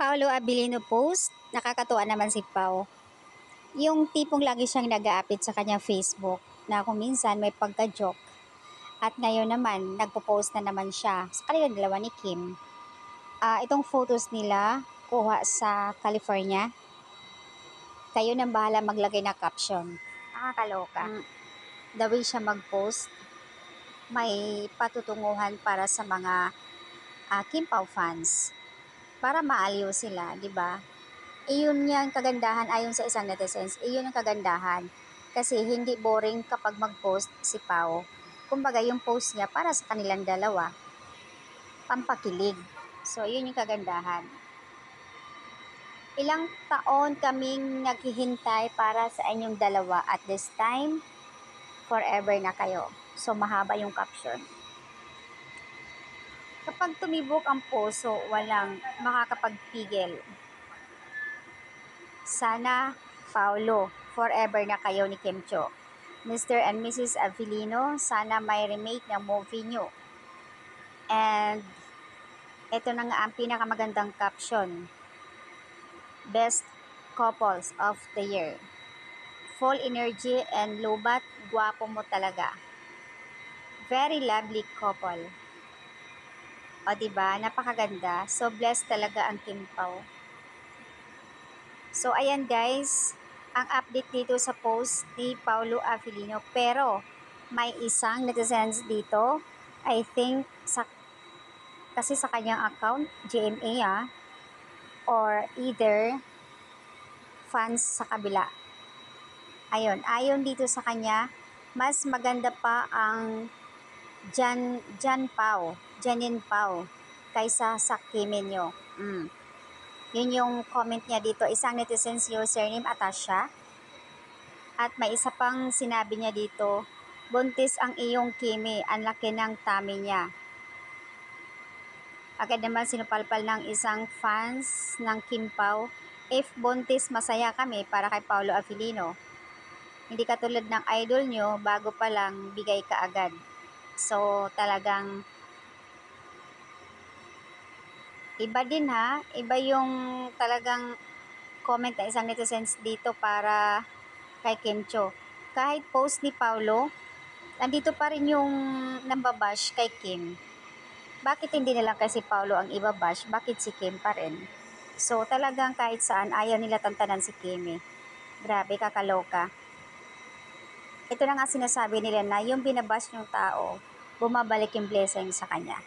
Paolo Abilino post, nakakatuwa naman si Pao. Yung tipong lagi siyang nag-a-update sa kanyang Facebook na kung minsan may pagka-joke. At ngayon naman, nagpo-post na naman siya sa kanilang dalawa ni Kim. Itong photos nila, kuha sa California. Kayo nang bahala maglagay na caption. Nakakaloka. The way siya mag-post, may patutunguhan para sa mga Kim Pao fans. Para maaliw sila, di ba? Iyon yung kagandahan ayon sa isang netizens. Iyon ang kagandahan. Kasi hindi boring kapag mag-post si Pao. Kumbaga yung post niya para sa kanilang dalawa. Pampakilig. So, yun yung kagandahan. Ilang taon kaming naghihintay para sa inyong dalawa at this time, forever na kayo. So, mahaba yung caption. Kapag tumibok ang puso, walang makakapagpigil. Sana, Paolo, forever na kayo ni Kim Cho. Mr. and Mrs. Avellino, sana may remake ng movie nyo. And, ito na nga ang pinakamagandang caption. Best couples of the year. Full energy and lobat, guwapo mo talaga. Very lovely couple. O diba, napakaganda. So, blessed talaga ang Kim Pao. So, ayan guys, ang update dito sa post ni Paolo Avellino. Pero, may isang netizens dito, I think, kasi sa kanyang account, GMA or either fans sa kabila. Ayun, ayon dito sa kanya, mas maganda pa ang Janin Pao, kaysa sa Kiminyo. Yun yung comment niya dito, isang netizens username Atasha. At may isa pang sinabi niya dito, buntis ang iyong Kimi, ang laki ng tummy niya. Agad naman sinupalpal ng isang fans ng Kim Pao, if buntis masaya kami para kay Paolo Avellino. Hindi katulad ng idol nyo, bago pa lang bigay ka agad. So talagang iba din ha, iba yung talagang comment na isang netizens dito para kay Kim Cho. Kahit post ni Paolo, nandito pa rin yung nambabash kay Kim. Bakit hindi na lang kay si Paolo ang ibabash? Bakit si Kim pa rin? So talagang kahit saan ayaw nila tantanan si Kim eh. Grabe, kakaloka. Ito na nga sinasabi nila na yung binabash ng tao, bumabalik yung blessing sa kanya.